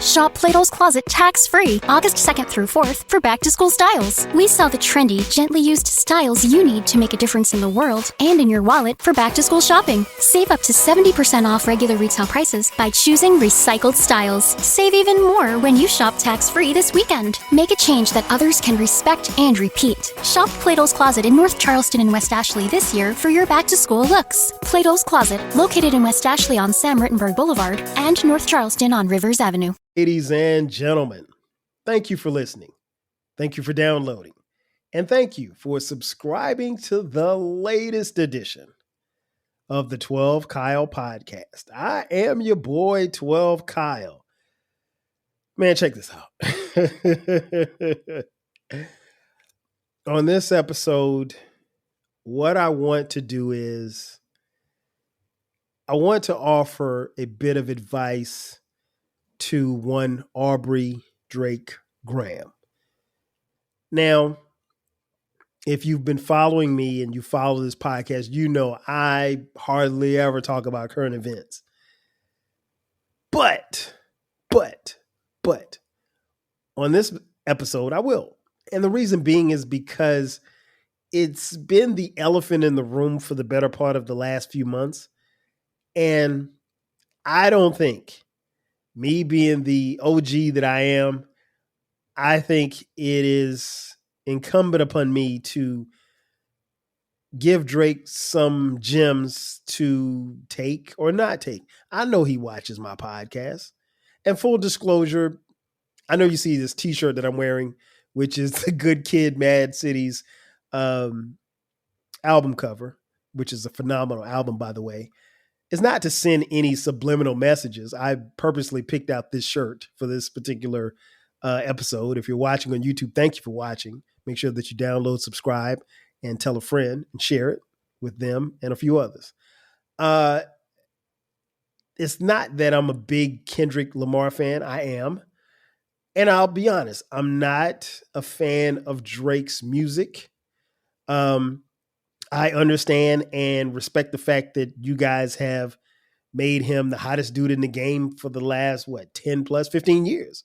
Shop Plato's Closet tax-free August 2nd through 4th for back-to-school styles. We sell the trendy, gently used styles you need to make a difference in the world and in your wallet for back-to-school shopping. Save up to 70% off regular retail prices by choosing recycled styles. Save even more when you shop tax-free this weekend. Make a change that others can respect and repeat. Shop Plato's Closet in North Charleston and West Ashley this year for your back-to-school looks. Plato's Closet, located in West Ashley on Sam Rittenberg Boulevard and North Charleston on Rivers Avenue. Ladies and gentlemen, thank you for listening. Thank you for downloading. And thank you for subscribing to the latest edition of the 12 Kyle podcast. I am your boy, 12 Kyle. Man, check this out. On this episode, what I want to do is I want to offer a bit of advice to one Aubrey Drake Graham. Now, if you've been following me and you follow this podcast, you know I hardly ever talk about current events. But, on this episode, I will. And the reason being is because it's been the elephant in the room for the better part of the last few months. And I don't think, me being the OG that I am, I think it is incumbent upon me to give Drake some gems to take or not take. I know he watches my podcast. And full disclosure, I know you see this t-shirt that I'm wearing, which is the Good Kid, Mad City's album cover, which is a phenomenal album, by the way. It's not to send any subliminal messages. I purposely picked out this shirt for this particular episode. If you're watching on YouTube, thank you for watching. Make sure that you download, subscribe, and tell a friend and share it with them and a few others. It's not that I'm a big Kendrick Lamar fan. I am. And I'll be honest, I'm not a fan of Drake's music. I understand and respect the fact that you guys have made him the hottest dude in the game for the last, 10 plus 15 years.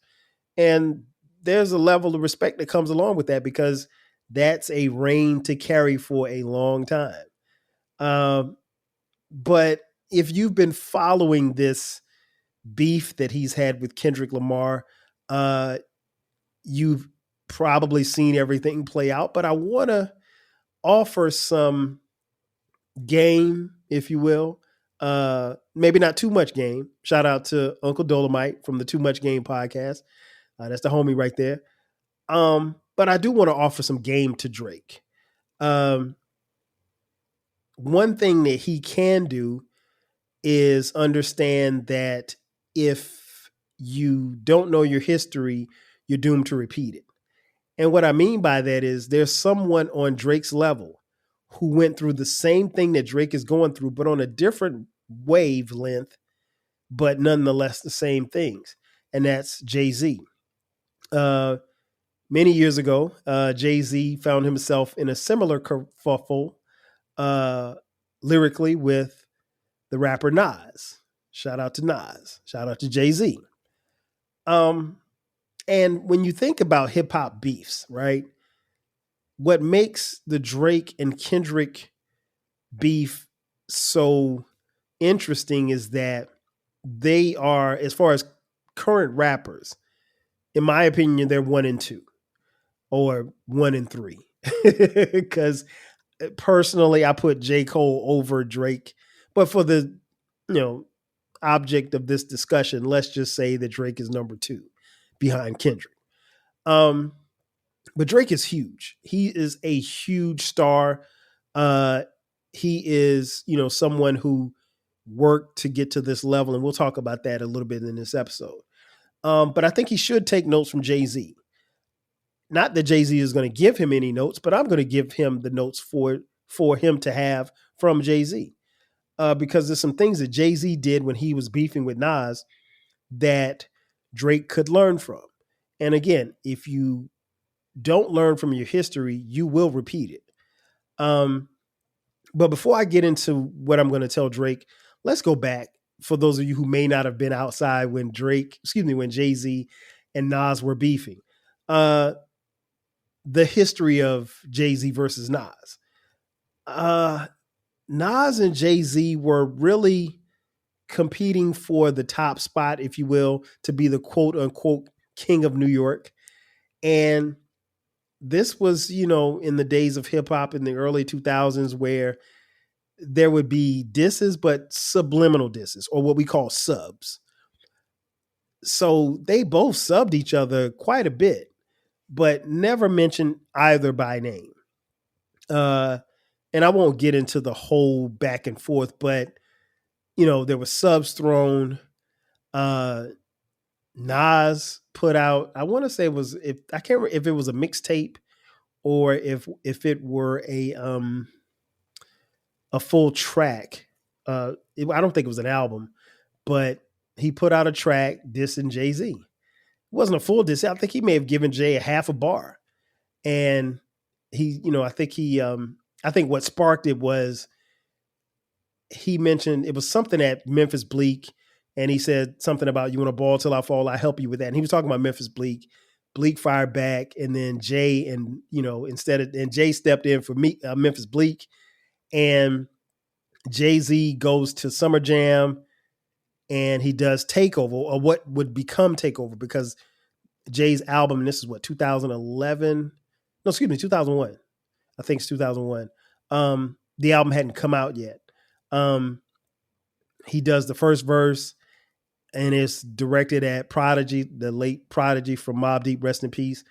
And there's a level of respect that comes along with that because that's a reign to carry for a long time. But if you've been following this beef that he's had with Kendrick Lamar, you've probably seen everything play out. But I want to offer some game, if you will. Maybe not too much game. Shout out to Uncle Dolomite from the Too Much Game podcast. That's the homie right there. But I do want to offer some game to Drake. One thing that he can do is understand that if you don't know your history, you're doomed to repeat it. And what I mean by that is there's someone on Drake's level who went through the same thing that Drake is going through, but on a different wavelength, but nonetheless the same things. And that's Jay-Z. Many years ago, Jay-Z found himself in a similar kerfuffle lyrically with the rapper Nas. Shout out to Nas. Shout out to Jay-Z. And when you think about hip hop beefs, right? What makes the Drake and Kendrick beef so interesting is that they are, as far as current rappers, in my opinion, they're 1 and 2 or 1 and 3. Because personally, I put J. Cole over Drake. But for the, object of this discussion, let's just say that Drake is number 2 behind Kendrick. But Drake is huge. He is a huge star. He is, someone who worked to get to this level. And we'll talk about that a little bit in this episode. But I think he should take notes from Jay-Z. Not that Jay-Z is going to give him any notes, but I'm going to give him the notes for him to have from Jay-Z. Because there's some things that Jay-Z did when he was beefing with Nas that Drake could learn from. And again, if you don't learn from your history, you will repeat it. But before I get into what I'm going to tell Drake, let's go back for those of you who may not have been outside when when Jay-Z and Nas were beefing. Uh, the history of Jay-Z versus Nas. Nas and Jay-Z were really competing for the top spot, if you will, to be the quote unquote king of New York. And this was, in the days of hip hop in the early 2000s where there would be disses, but subliminal disses, or what we call subs. So they both subbed each other quite a bit, but never mentioned either by name. And I won't get into the whole back and forth, but there were subs thrown. Nas put out, I want to say it was, if I can't remember if it was a mixtape or if it were a full track. I don't think it was an album, but he put out a track dissing Jay-Z. It wasn't a full diss. I think he may have given Jay a half a bar. And I think what sparked it was he mentioned it was something at Memphis Bleak, and he said something about, "You want to ball till I fall, I help you with that." And he was talking about Memphis Bleak. Bleak fired back, and then Jay and Jay stepped in for Memphis Bleak, and Jay-Z goes to Summer Jam and he does Takeover, or what would become Takeover, because Jay's album, and this is what, 2011? No, excuse me, 2001. I think it's 2001. The album hadn't come out yet. He does the first verse, and it's directed at Prodigy, the late Prodigy from Mobb Deep, rest in peace.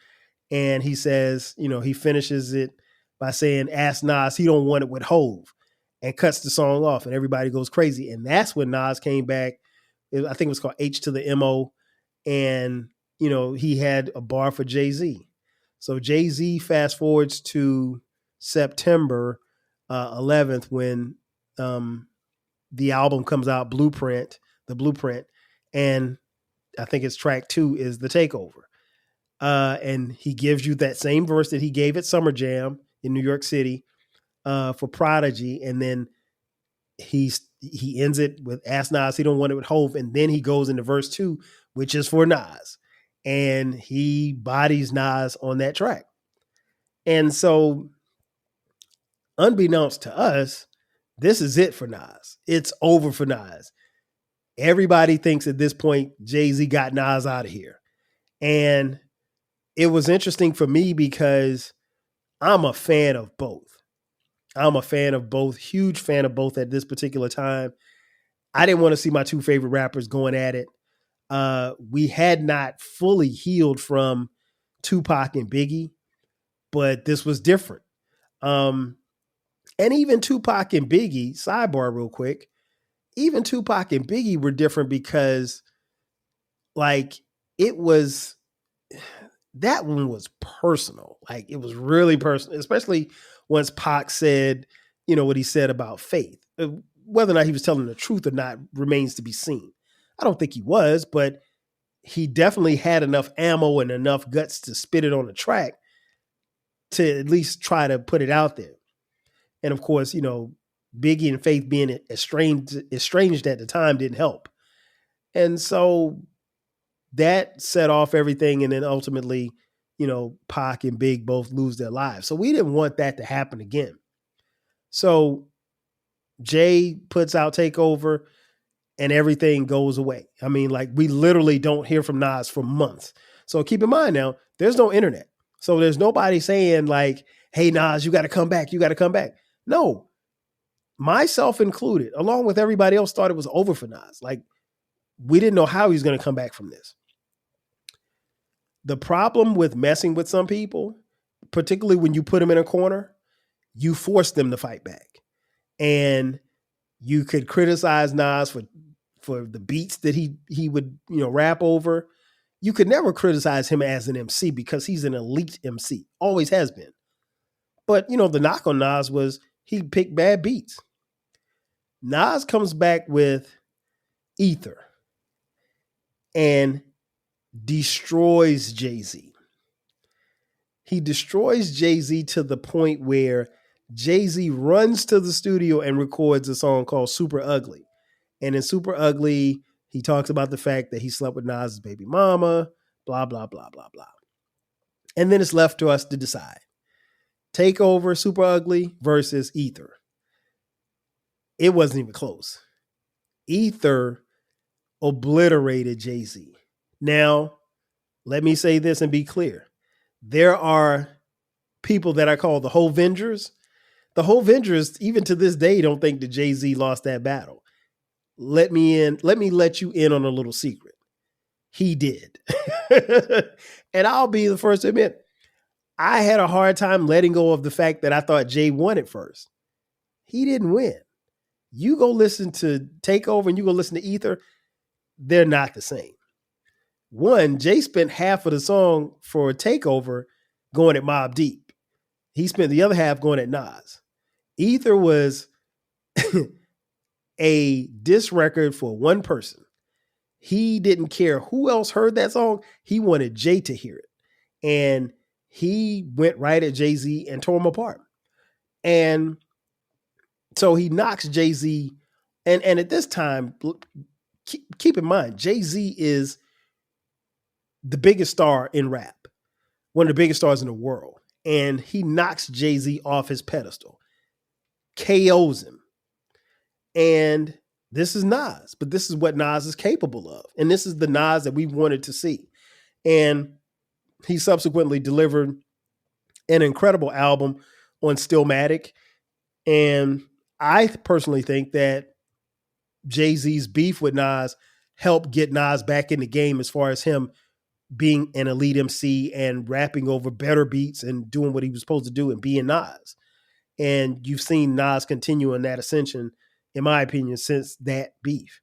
And he says, he finishes it by saying, "Ask Nas, he don't want it with Hove," and cuts the song off, and everybody goes crazy. And that's when Nas came back. I think it was called H to the MO. And, he had a bar for Jay-Z. So Jay-Z fast forwards to September 11th when the album comes out, the Blueprint. And I think it's track 2 is the Takeover. And he gives you that same verse that he gave at Summer Jam in New York City for Prodigy. And then he ends it with "Ask Nas, he don't want it with Hove." And then he goes into verse 2, which is for Nas. And he bodies Nas on that track. And so, unbeknownst to us, this is it for Nas. It's over for Nas. Everybody thinks at this point, Jay-Z got Nas out of here. And it was interesting for me because I'm a fan of both. Huge fan of both at this particular time. I didn't want to see my two favorite rappers going at it. We had not fully healed from Tupac and Biggie, but this was different. And even Tupac and Biggie, sidebar real quick, even Tupac and Biggie were different because it was, that one was personal. It was really personal, especially once Pac said, what he said about faith. Whether or not he was telling the truth or not remains to be seen. I don't think he was, but he definitely had enough ammo and enough guts to spit it on the track to at least try to put it out there. And of course, Biggie and Faith being estranged at the time didn't help. And so that set off everything. And then ultimately, Pac and Big both lose their lives. So we didn't want that to happen again. So Jay puts out Takeover and everything goes away. I mean, we literally don't hear from Nas for months. So keep in mind now, there's no internet. So there's nobody saying "Hey Nas, you got to come back. You got to come back." No, myself included, along with everybody else, thought it was over for Nas. We didn't know how he was going to come back from this. The problem with messing with some people, particularly when you put them in a corner, you force them to fight back. And you could criticize Nas for the beats that he would, rap over. You could never criticize him as an MC because he's an elite MC, always has been. But, the knock on Nas was he picked bad beats. Nas comes back with Ether and destroys Jay-Z. He destroys Jay-Z to the point where Jay-Z runs to the studio and records a song called Super Ugly. And in Super Ugly, he talks about the fact that he slept with Nas's baby mama, blah, blah, blah, blah, blah. And then it's left to us to decide. Takeover, Super Ugly versus Ether. It wasn't even close. Ether obliterated Jay-Z. Now, let me say this and be clear. There are people that I call the Hovengers. The Hovengers, even to this day, don't think that Jay-Z lost that battle. Let me let you in on a little secret. He did. And I'll be the first to admit, I had a hard time letting go of the fact that I thought Jay won it first. He didn't win. You go listen to Takeover and you go listen to Ether, they're not the same. One, Jay spent half of the song for Takeover going at Mobb Deep. He spent the other half going at Nas. Ether was a diss record for one person. He didn't care who else heard that song. He wanted Jay to hear it. And he went right at Jay-Z and tore him apart. And so he knocks Jay-Z. And at this time, keep in mind, Jay-Z is the biggest star in rap, one of the biggest stars in the world. And he knocks Jay-Z off his pedestal, KOs him. And this is Nas, but this is what Nas is capable of. And this is the Nas that we wanted to see. And he subsequently delivered an incredible album on Stillmatic. And I personally think that Jay-Z's beef with Nas helped get Nas back in the game as far as him being an elite MC and rapping over better beats and doing what he was supposed to do and being Nas. And you've seen Nas continue in that ascension, in my opinion, since that beef.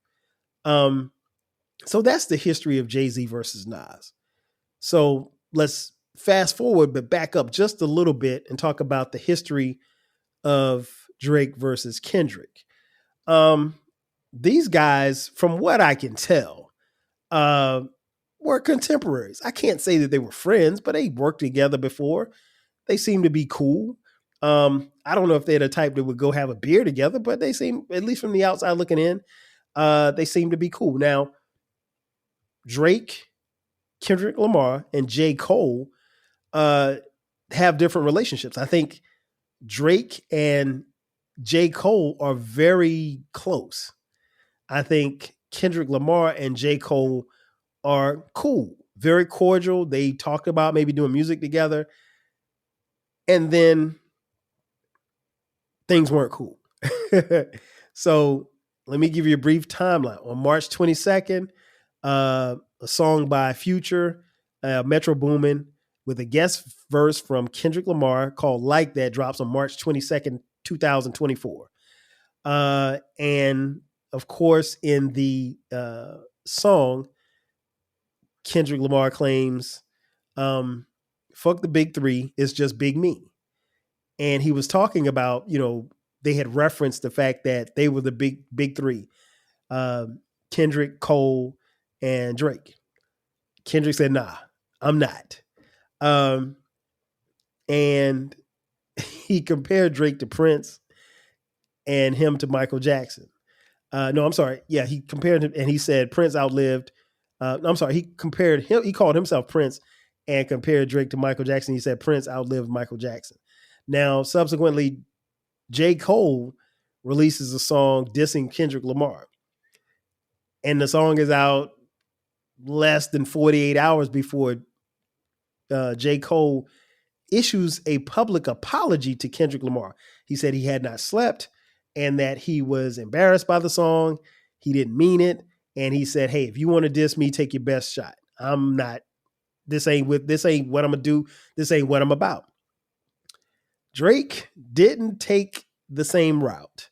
So that's the history of Jay-Z versus Nas. So let's fast forward, but back up just a little bit and talk about the history of Drake versus Kendrick. These guys, from what I can tell, were contemporaries. I can't say that they were friends, but they worked together before. They seem to be cool. I don't know if they're the type that would go have a beer together, but they seem, at least from the outside looking in, they seem to be cool. Now, Drake, Kendrick Lamar, and J. Cole have different relationships. I think Drake and J. Cole are very close. I think Kendrick Lamar and J. Cole are cool, very cordial. They talked about maybe doing music together. And then things weren't cool. So let me give you a brief timeline. On March 22nd, a song by Future, Metro Boomin, with a guest verse from Kendrick Lamar called Like That drops on March 22nd, 2024. And of course, in the song, Kendrick Lamar claims, fuck the big three, it's just big me. And he was talking about, they had referenced the fact that they were the big three, Kendrick, Cole, and Drake. Kendrick said, nah, I'm not. And he compared Drake to Prince and him to Michael Jackson. No, I'm sorry. Yeah, he compared him and he said Prince outlived. He called himself Prince and compared Drake to Michael Jackson. He said Prince outlived Michael Jackson. Now, subsequently, J. Cole releases a song dissing Kendrick Lamar. And the song is out less than 48 hours before J. Cole issues a public apology to Kendrick Lamar. He said he had not slept and that he was embarrassed by the song. He didn't mean it. And he said, hey, if you want to diss me, take your best shot. I'm not, this ain't what I'm going to do. This ain't what I'm about. Drake didn't take the same route.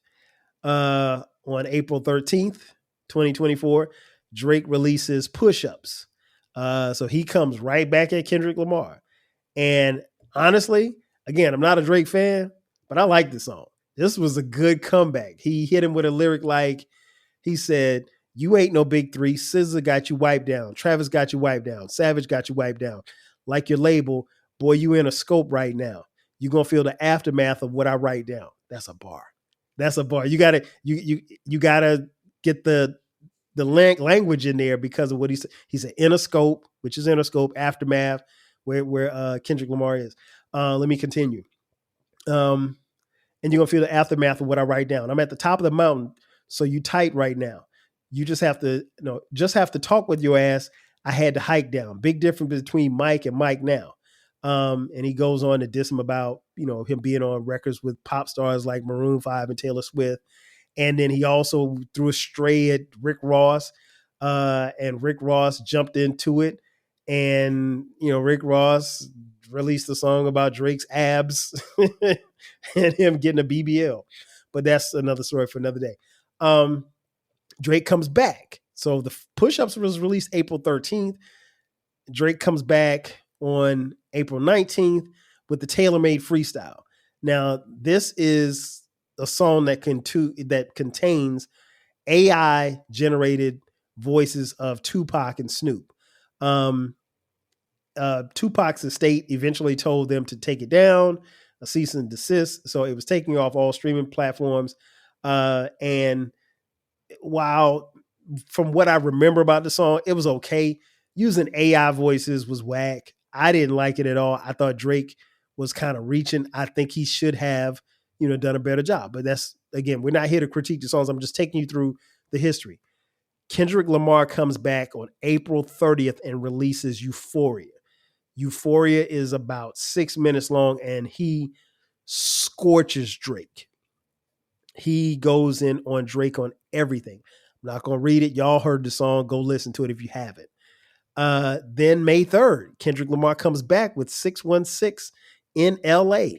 On April 13th, 2024, Drake releases Push-Ups. So he comes right back at Kendrick Lamar. And honestly, again, I'm not a Drake fan, but I like this song. This was a good comeback. He hit him with a lyric like, he said, you ain't no big three. SZA got you wiped down. Travis got you wiped down. Savage got you wiped down. Like your label, boy, you in a scope right now. You're going to feel the aftermath of what I write down. That's a bar. You gotta get the language in there because of what he said. He said Interscope, which is Interscope, Aftermath, where Kendrick Lamar is. Let me continue. And you're gonna feel the aftermath of what I write down. I'm at the top of the mountain, so you tight right now. You just have to, just have to talk with your ass. I had to hike down. Big difference between Mike and Mike now. And he goes on to diss him about, him being on records with pop stars like Maroon 5 and Taylor Swift. And then he also threw a stray at Rick Ross, and Rick Ross jumped into it. And, Rick Ross released a song about Drake's abs and him getting a BBL. But that's another story for another day. Drake comes back. So the Push-Ups was released April 13th. Drake comes back on April 19th with the Tailor-Made Freestyle. Now, this is a song that contains AI-generated voices of Tupac and Snoop. Tupac's estate eventually told them to take it down, a cease and desist. So it was taking off all streaming platforms. And while from what I remember about the song, it was okay. Using AI voices was whack. I didn't like it at all. I thought Drake was kind of reaching. I think he should have, done a better job. But that's, again, we're not here to critique the songs. I'm just taking you through the history. Kendrick Lamar comes back on April 30th and releases Euphoria. Euphoria is about 6 minutes long, and he scorches Drake. He goes in on Drake on everything. I'm not going to read it. Y'all heard the song. Go listen to it if you haven't. Then May 3rd, Kendrick Lamar comes back with 616 in LA,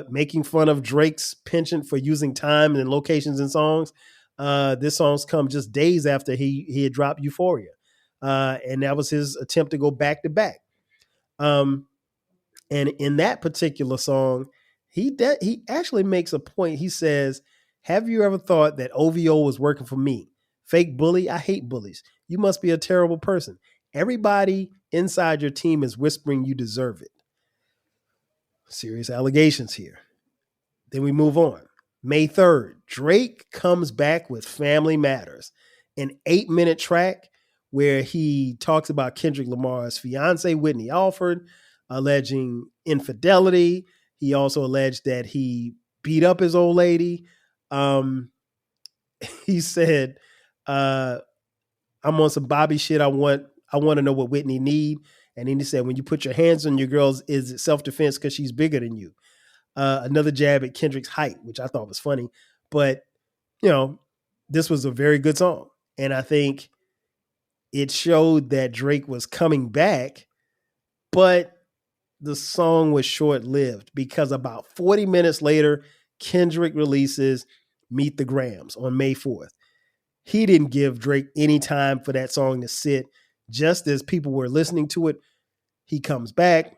making fun of Drake's penchant for using time and locations in songs. This song's come just days after he had dropped Euphoria. And that was his attempt to go back to back. And in that particular song, he actually makes a point. He says, "Have you ever thought that OVO was working for me? Fake bully? I hate bullies. You must be a terrible person. Everybody inside your team is whispering you deserve it." Serious allegations here. Then we move on. May 3rd, Drake comes back with Family Matters, an 8-minute track where he talks about Kendrick Lamar's fiance, Whitney Alford, alleging infidelity. He also alleged that he beat up his old lady. He said, "I'm on some Bobby shit. I want to know what Whitney need." And then he said, "When you put your hands on your girls, is it self-defense because she's bigger than you?" Another jab at Kendrick's height, which I thought was funny. But, this was a very good song. And I think it showed that Drake was coming back, but the song was short-lived because about 40 minutes later, Kendrick releases Meet the Grams on May 4th. He didn't give Drake any time for that song to sit. Just as people were listening to it, he comes back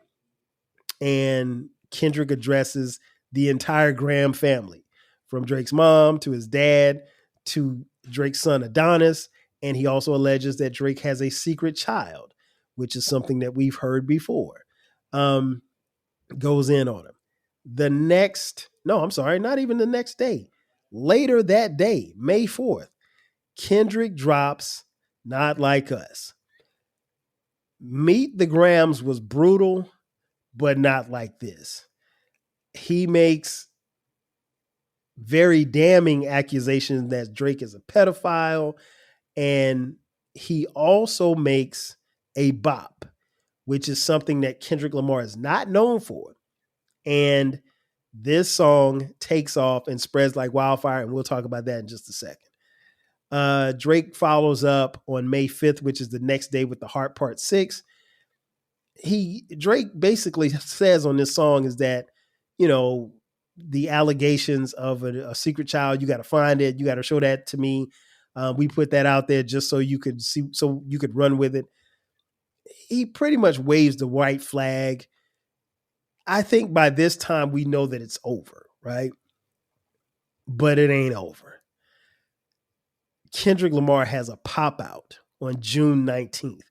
and Kendrick addresses the entire Graham family, from Drake's mom to his dad to Drake's son Adonis. And he also alleges that Drake has a secret child, which is something that we've heard before. Goes in on him. Not even the next day. Later that day, May 4th, Kendrick drops Not Like Us. Meet the Grams was brutal, but not like this. He makes very damning accusations that Drake is a pedophile, and he also makes a bop, which is something that Kendrick Lamar is not known for. And this song takes off and spreads like wildfire, and we'll talk about that in just a second. Drake follows up on May 5th, which is the next day, with The Heart Part 6. Drake basically says on this song is that, the allegations of a secret child, you got to find it. You got to show that to me. We put that out there just so you could see, so you could run with it. He pretty much waves the white flag. I think by this time we know that it's over, right? But it ain't over. Kendrick Lamar has a pop out on Juneteenth,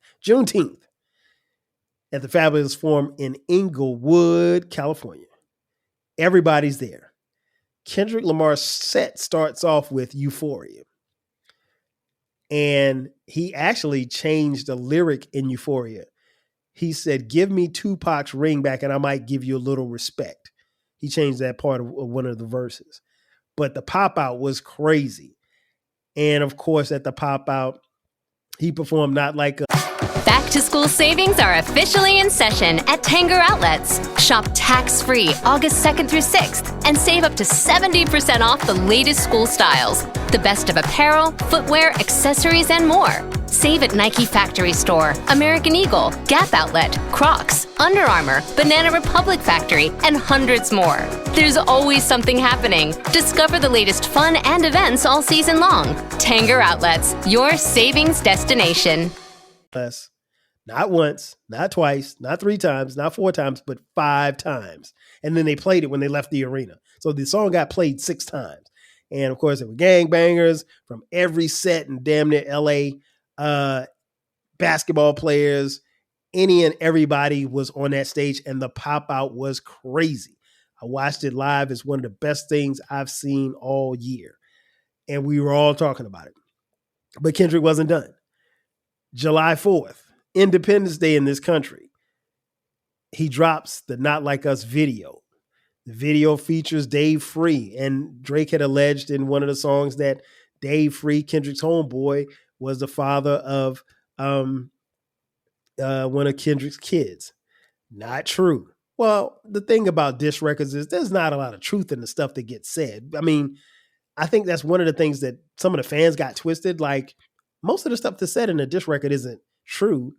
at the Fabulous Forum in Inglewood, California. Everybody's there. Kendrick Lamar's set starts off with Euphoria. And he actually changed a lyric in Euphoria. He said, "Give me Tupac's ring back and I might give you a little respect." He changed that part of one of the verses. But the pop out was crazy. And of course, at the pop out, he performed Not Like Us. Back to school savings are officially in session at Tanger Outlets. Shop tax-free August 2nd through 6th and save up to 70% off the latest school styles. The best of apparel, footwear, accessories, and more. Save at Nike Factory Store, American Eagle, Gap Outlet, Crocs, Under Armour, Banana Republic Factory, and hundreds more. There's always something happening. Discover the latest fun and events all season long. Tanger Outlets, your savings destination. Not once, not twice, not 3 times, not 4 times, but 5 times. And then they played it when they left the arena. So the song got played 6 times. And of course, there were gangbangers from every set in damn near LA. Basketball players, any and everybody was on that stage, and the pop out was crazy. I watched it live. It's one of the best things I've seen all year. And we were all talking about it. But Kendrick wasn't done. July 4th, Independence Day in this country, he drops the Not Like Us video. The video features Dave Free, and Drake had alleged in one of the songs that Dave Free, Kendrick's homeboy, was the father of one of Kendrick's kids. Not true. Well, the thing about diss records is there's not a lot of truth in the stuff that gets said. I mean, I think that's one of the things that some of the fans got twisted. Like, most of the stuff that's said in a diss record isn't true.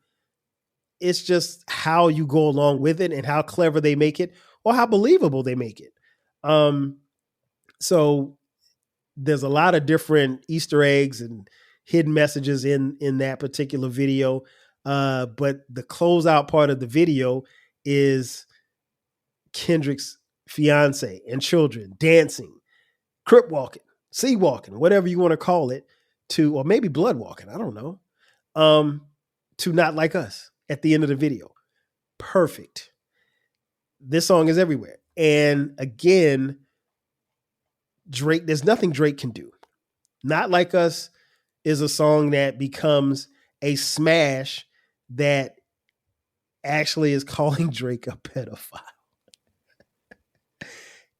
It's just how you go along with it and how clever they make it or how believable they make it. So there's a lot of different Easter eggs and hidden messages in that particular video. But the closeout part of the video is Kendrick's fiance and children dancing, crip walking, sea walking, whatever you want to call it, or maybe blood walking. I don't know. To Not Like Us at the end of the video. Perfect. This song is everywhere. And again, Drake, there's nothing Drake can do. Not Like Us is a song that becomes a smash that actually is calling Drake a pedophile.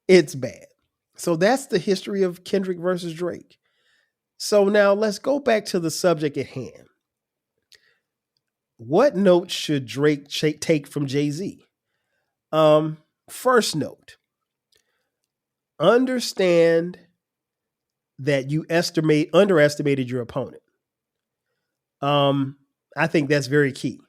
It's bad. So that's the history of Kendrick versus Drake. So now let's go back to the subject at hand. What note should Drake take from Jay-Z? First note, understand that you underestimated your opponent. I think that's very key.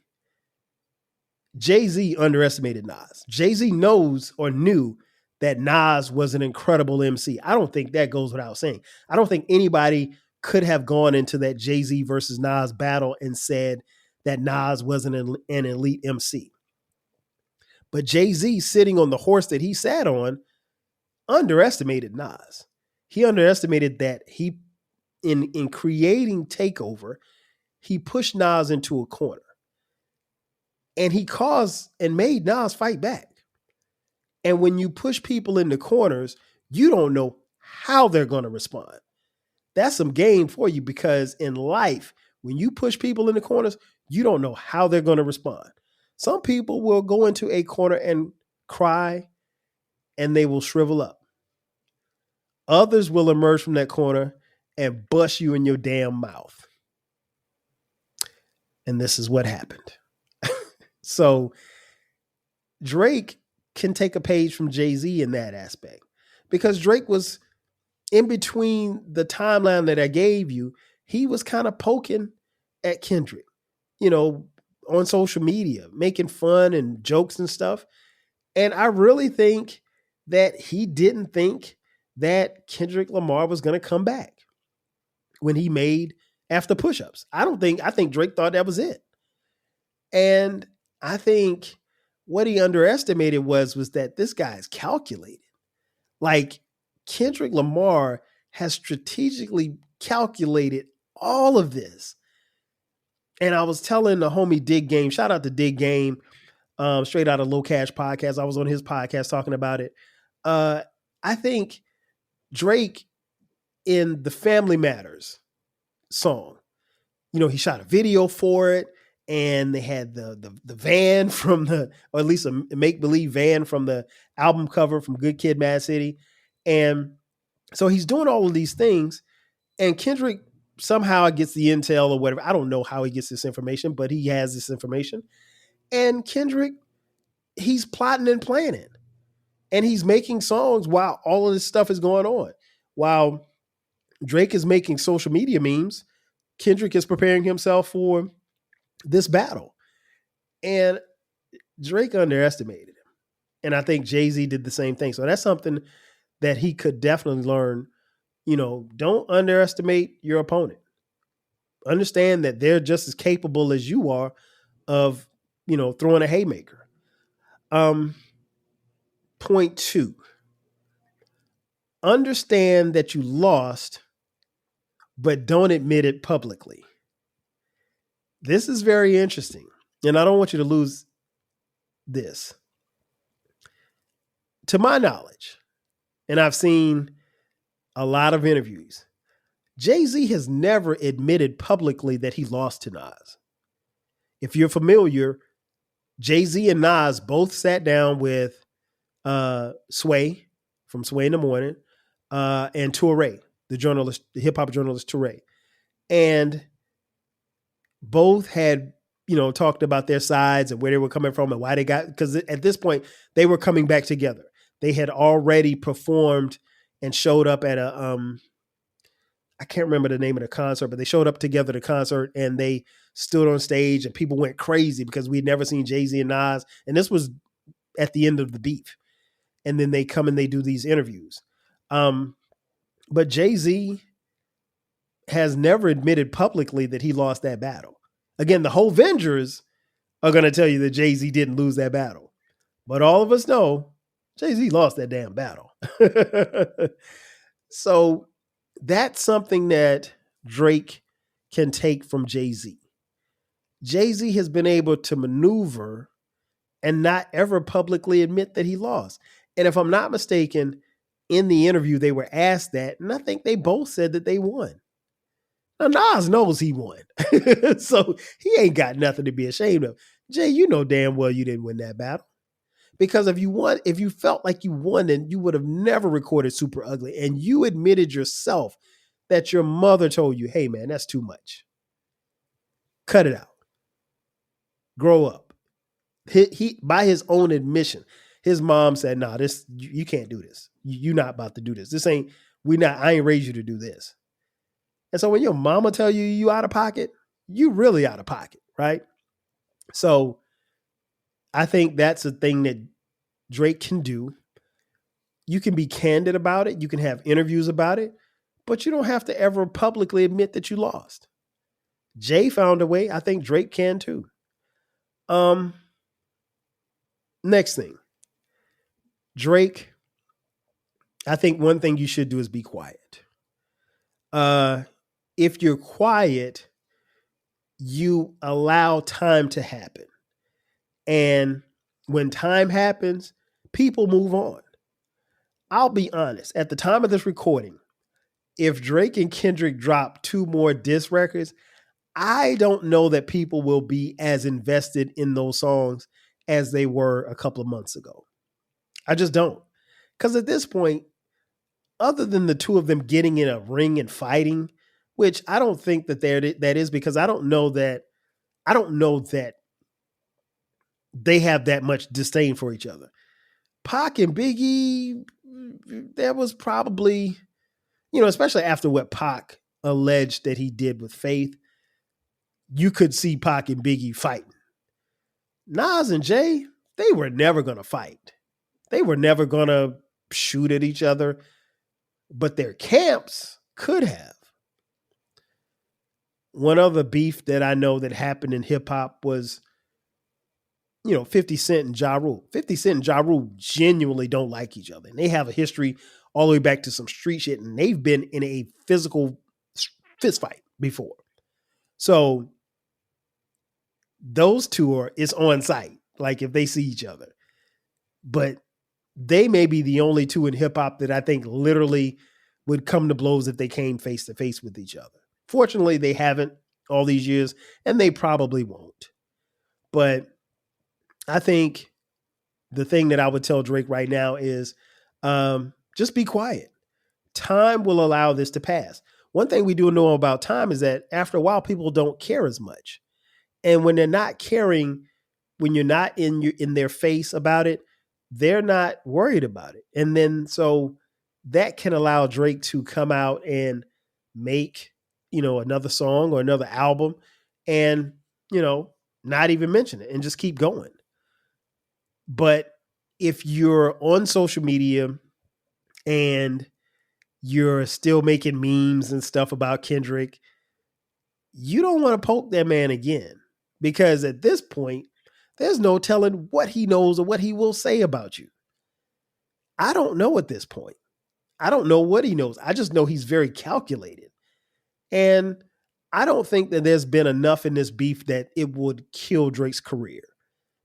Jay-Z underestimated Nas. Jay-Z knows or knew that Nas was an incredible MC. I don't think that goes without saying. I don't think anybody could have gone into that Jay-Z versus Nas battle and said that Nas wasn't an elite MC. But Jay-Z, sitting on the horse that he sat on, underestimated Nas. He underestimated that he, in creating Takeover, he pushed Nas into a corner. And he caused and made Nas fight back. And when you push people into corners, you don't know how they're going to respond. That's some game for you, because in life, when you push people into corners, you don't know how they're going to respond. Some people will go into a corner and cry and they will shrivel up. Others will emerge from that corner and bust you in your damn mouth. And this is what happened. So Drake can take a page from Jay-Z in that aspect, because Drake was in between the timeline that I gave you. He was kind of poking at Kendrick, on social media, making fun and jokes and stuff. And I really think that he didn't think that Kendrick Lamar was going to come back when he made After Push-Ups. I think Drake thought that was it. And I think what he underestimated was that this guy is calculated. Like, Kendrick Lamar has strategically calculated all of this. And I was telling the homie Dig Game, shout out to Dig Game, straight out of Low Cash Podcast. I was on his podcast talking about it. I think Drake, in the Family Matters song, he shot a video for it, and they had the van from or at least a make-believe van from the album cover from Good Kid, Mad City. And so he's doing all of these things, and Kendrick somehow gets the intel or whatever. I don't know how he gets this information, but he has this information. And Kendrick, he's plotting and planning. And he's making songs while all of this stuff is going on. While Drake is making social media memes, Kendrick is preparing himself for this battle. And Drake underestimated him. And I think Jay-Z did the same thing. So that's something that he could definitely learn. Don't underestimate your opponent. Understand that they're just as capable as you are of, throwing a haymaker. Point 2. Understand that you lost, but don't admit it publicly. This is very interesting, and I don't want you to lose this. To my knowledge, and I've seen a lot of interviews, Jay-Z has never admitted publicly that he lost to Nas. If you're familiar, Jay-Z and Nas both sat down with Sway from Sway in the Morning and Touré, the hip-hop journalist Touré. And both had, talked about their sides and where they were coming from and why they because at this point, they were coming back together. They had already performed and showed up at I can't remember the name of the concert, but they showed up together at a concert and they stood on stage and people went crazy because we'd never seen Jay-Z and Nas. And this was at the end of the beef. And then they come and they do these interviews. But Jay-Z has never admitted publicly that he lost that battle. Again, the whole Vengers are going to tell you that Jay-Z didn't lose that battle. But all of us know Jay-Z lost that damn battle. So that's something that Drake can take from Jay-Z. Jay-Z has been able to maneuver and not ever publicly admit that he lost. And if I'm not mistaken, in the interview, they were asked that, and I think they both said that they won. Now, Nas knows he won. So he ain't got nothing to be ashamed of. Jay, you know damn well you didn't win that battle. Because if you felt like you won, then you would have never recorded Super Ugly. And you admitted yourself that your mother told you, hey, man, that's too much. Cut it out. Grow up. He by his own admission, his mom said, nah, you can't do this. You're not about to do this. I ain't raised you to do this. And so when your mama tell you out of pocket, you really out of pocket, right? So I think that's a thing that Drake can do. You can be candid about it. You can have interviews about it, but you don't have to ever publicly admit that you lost. Jay found a way. I think Drake can too. Next thing. Drake, I think one thing you should do is be quiet. If you're quiet, you allow time to happen. And when time happens, people move on. I'll be honest, at the time of this recording, if Drake and Kendrick drop 2 more diss records, I don't know that people will be as invested in those songs as they were a couple of months ago. I just don't. Because at this point, other than the two of them getting in a ring and fighting, which I don't think that that is, because I don't know that they have that disdain disdain for each other. Pac and Biggie, there was probably, especially after what Pac alleged that he did with Faith, you could see Pac and Biggie fighting. Nas and Jay, they were never going to fight. They were never going to shoot at each other, but their camps could have. One other beef that I know that happened in hip hop was, 50 Cent and Ja Rule. 50 Cent and Ja Rule genuinely don't like each other. And they have a history all the way back to some street shit. And they've been in a physical fist fight before. So those two is on site, like if they see each other. But they may be the only two in hip hop that I think literally would come to blows if they came face to face with each other. Fortunately, they haven't. all these years, and they probably won't. But I think the thing that I would tell Drake right now is just be quiet. Time will allow this to pass. One thing we do know about time is that after a while, people don't care as much. And when they're not caring, when you're not in their face about it, they're not worried about it. And then so that can allow Drake to come out and make, another song or another album and, not even mention it and just keep going. But if you're on social media and you're still making memes and stuff about Kendrick, you don't want to poke that man again, because at this point, there's no telling what he knows or what he will say about you. I don't know at this point. I don't know what he knows. I just know he's very calculated. And I don't think that there's been enough in this beef that it would kill Drake's career,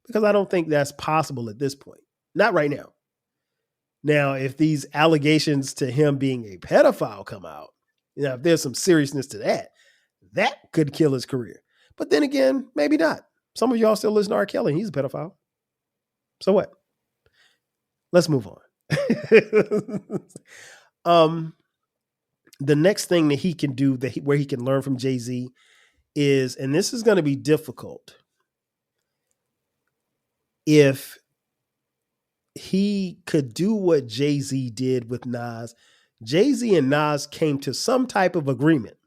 because I don't think that's possible at this point. Not right now. Now, if these allegations to him being a pedophile come out, if there's some seriousness to that, that could kill his career. But then again, maybe not. Some of y'all still listen to R. Kelly. He's a pedophile. So what? Let's move on. The next thing that he can do where he can learn from Jay-Z is, and this is going to be difficult, if he could do what Jay-Z did with Nas. Jay-Z and Nas came to some type of agreement.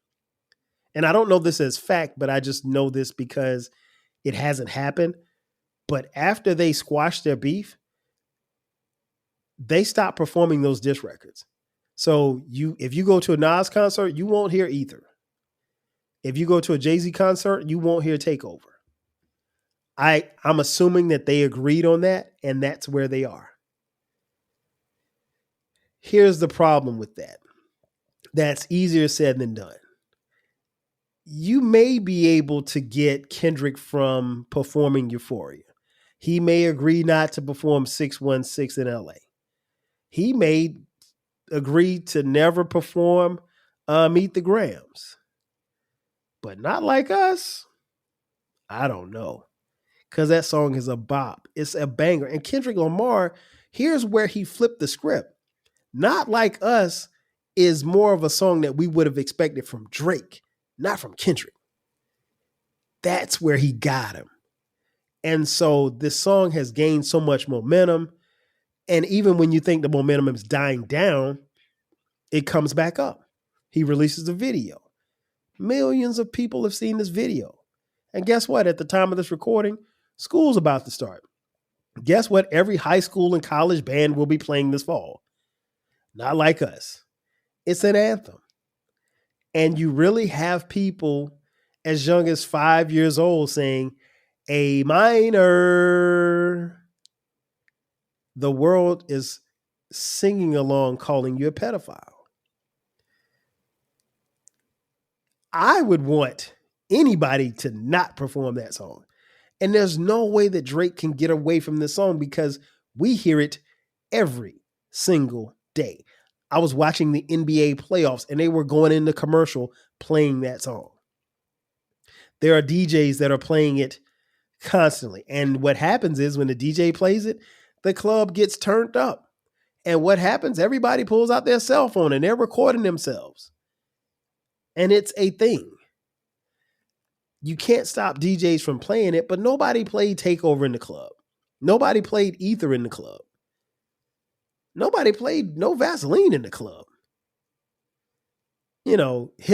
And I don't know this as fact, but I just know this because it hasn't happened. But after they squashed their beef, they stopped performing those diss records. So if you go to a Nas concert, you won't hear Ether. If you go to a Jay-Z concert, you won't hear Takeover. I'm assuming that they agreed on that, and that's where they are. Here's the problem with that. That's easier said than done. You may be able to get Kendrick from performing Euphoria. He may agree not to perform 616 in LA. He may agree to never perform Meet the Grams. But Not Like Us, I don't know. Because that song is a bop. It's a banger. And Kendrick Lamar, here's where he flipped the script. Not Like Us is more of a song that we would have expected from Drake, not from Kendrick. That's where he got him. And so this song has gained so much momentum. And even when you think the momentum is dying down, it comes back up. He releases a video. Millions of people have seen this video. And guess what? At the time of this recording, school's about to start. Guess what? Every high school and college band will be playing this fall. Not Like Us. It's an anthem. And you really have people as young as 5 years old saying, A minor. The world is singing along, calling you a pedophile. I would want anybody to not perform that song. And there's no way that Drake can get away from this song because we hear it every single day. I was watching the NBA playoffs and they were going into commercial playing that song. There are DJs that are playing it constantly. And what happens is when the DJ plays it, the club gets turned up. And what happens? Everybody pulls out their cell phone and they're recording themselves. And it's a thing. You can't stop DJs from playing it, but nobody played Takeover in the club. Nobody played Ether in the club. Nobody played No Vaseline in the club. Hit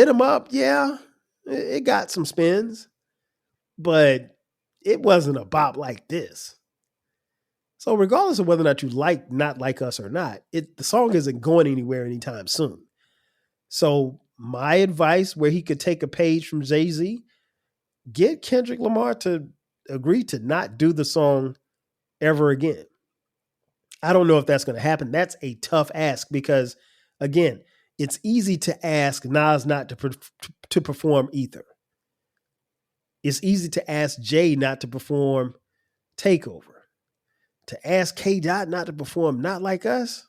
'em up, yeah, it got some spins, but it wasn't a bop like this. So regardless of whether or not you like Not Like Us or not, the song isn't going anywhere anytime soon. So my advice, where he could take a page from Jay-Z, get Kendrick Lamar to agree to not do the song ever again. I don't know if that's going to happen. That's a tough ask because, again, it's easy to ask Nas not to perform Ether. It's easy to ask Jay not to perform Takeover. To ask K-Dot not to perform Not Like Us,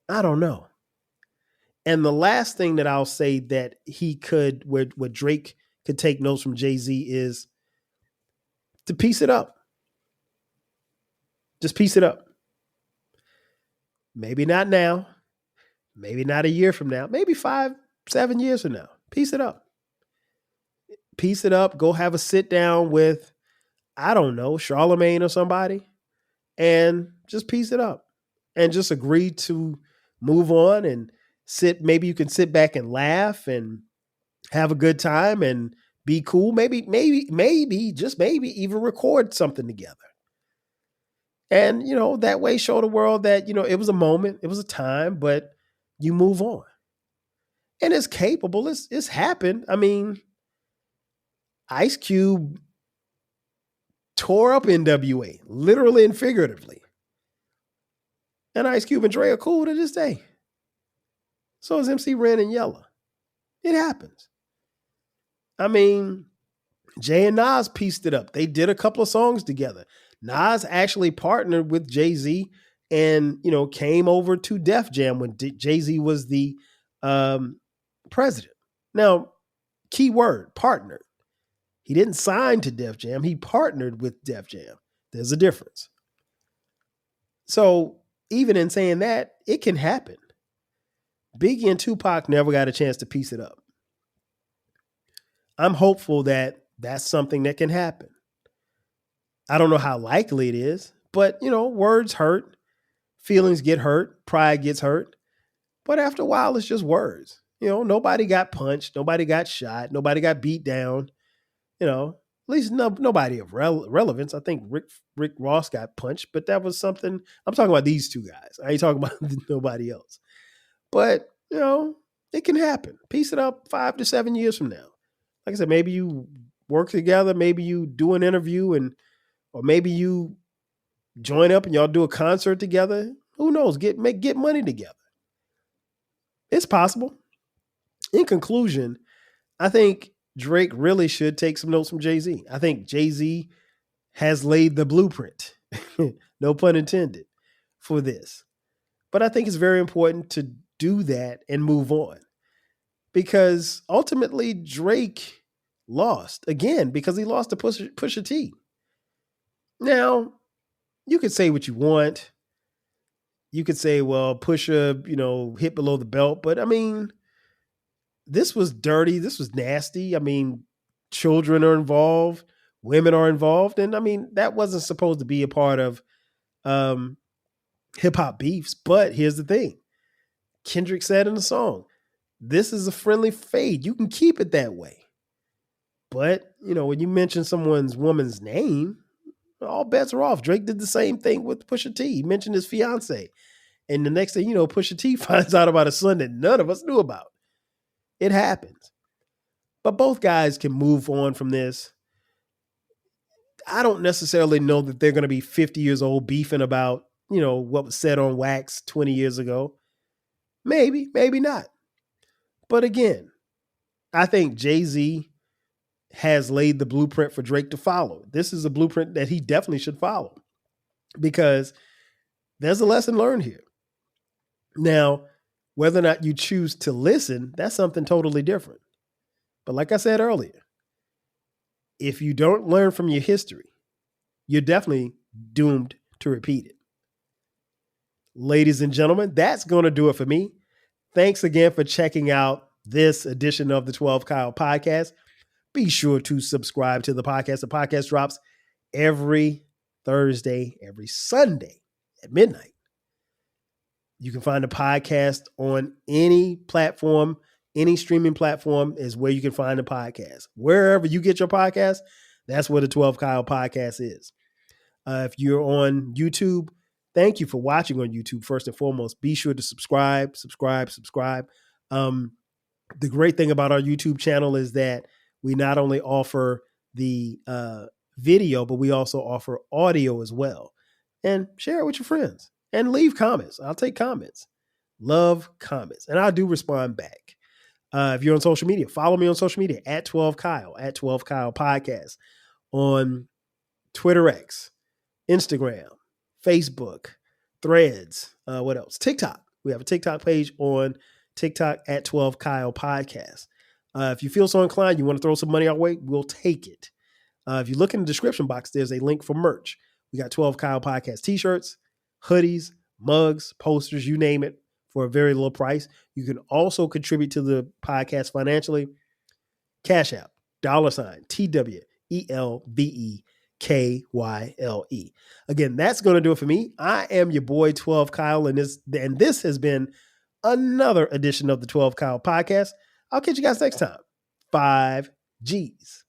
I don't know. And the last thing that I'll say that he could, where Drake could take notes from Jay-Z is to piece it up. Just piece it up. Maybe not now. Maybe not a year from now. Maybe 5, 7 years from now. Piece it up. Piece it up. Go have a sit down with, I don't know, Charlemagne or somebody, and just piece it up. And just agree to move on and sit. Maybe you can sit back and laugh and have a good time and be cool. Maybe, just maybe even record something together. And, that way show the world that, it was a moment, it was a time, but you move on. And it's capable. It's happened. I mean, Ice Cube tore up NWA, literally and figuratively. And Ice Cube and Dre are cool to this day. So is MC Ren and Yella. It happens. I mean, Jay and Nas pieced it up. They did a couple of songs together. Nas actually partnered with Jay-Z and, came over to Def Jam when Jay-Z was the president. Now, key word, partnered. He didn't sign to Def Jam. He partnered with Def Jam. There's a difference. So even in saying that, it can happen. Biggie and Tupac never got a chance to piece it up. I'm hopeful that that's something that can happen. I don't know how likely it is, but, words hurt. Feelings get hurt. Pride gets hurt. But after a while, it's just words. Nobody got punched. Nobody got shot. Nobody got beat down. At least nobody of relevance. I think Rick Ross got punched, but that was something. I'm talking about these two guys. I ain't talking about nobody else. But, it can happen. Piece it up 5 to 7 years from now. Like I said, maybe you work together. Maybe you do an interview or maybe you join up and y'all do a concert together. Who knows? Get money together. It's possible. In conclusion, I think Drake really should take some notes from Jay-Z. I think Jay-Z has laid the blueprint, no pun intended, for this. But I think it's very important to do that and move on. Because ultimately Drake lost, again, because he lost to Pusha T. Now, you could say what you want. You could say, well, Pusha, hit below the belt. But I mean, this was dirty. This was nasty. I mean, children are involved. Women are involved. And I mean, that wasn't supposed to be a part of hip hop beefs. But here's the thing. Kendrick said in the song, this is a friendly fade. You can keep it that way. But, when you mention woman's name, all bets are off. Drake did the same thing with Pusha T. He mentioned his fiance. And the next thing you know, Pusha T finds out about a son that none of us knew about. It happens. But both guys can move on from this. I don't necessarily know that they're going to be 50 years old beefing about, what was said on Wax 20 years ago. Maybe, maybe not. But again, I think Jay-Z has laid the blueprint for Drake to follow. This is a blueprint that he definitely should follow because there's a lesson learned here. Now, whether or not you choose to listen, that's something totally different. But like I said earlier, if you don't learn from your history, you're definitely doomed to repeat it. Ladies and gentlemen, that's going to do it for me. Thanks again for checking out this edition of the 12 Kyle podcast. Be sure to subscribe to the podcast. The podcast drops every Thursday, every Sunday at midnight. You can find the podcast on any platform, any streaming platform is where you can find the podcast. Wherever you get your podcast, that's where the 12 Kyle podcast is. If you're on YouTube, thank you for watching on YouTube. First and foremost, be sure to subscribe. The great thing about our YouTube channel is that we not only offer the video, but we also offer audio as well. And share it with your friends and leave comments. I'll take comments. Love comments. And I do respond back. If you're on social media, follow me on social media at 12 Kyle, at 12 Kyle Podcast on Twitter X, Instagram, Facebook, Threads, what else? TikTok. We have a TikTok page on TikTok at 12 Kyle Podcast. If you feel so inclined, you want to throw some money our way, we'll take it. If you look in the description box, there's a link for merch. We got 12 Kyle Podcast t-shirts, hoodies, mugs, posters, you name it, for a very low price. You can also contribute to the podcast financially. Cash App, $TWELVEKYLE. Again, that's going to do it for me. I am your boy 12 Kyle, and this has been another edition of the 12 Kyle Podcast. I'll catch you guys next time. 5 G's.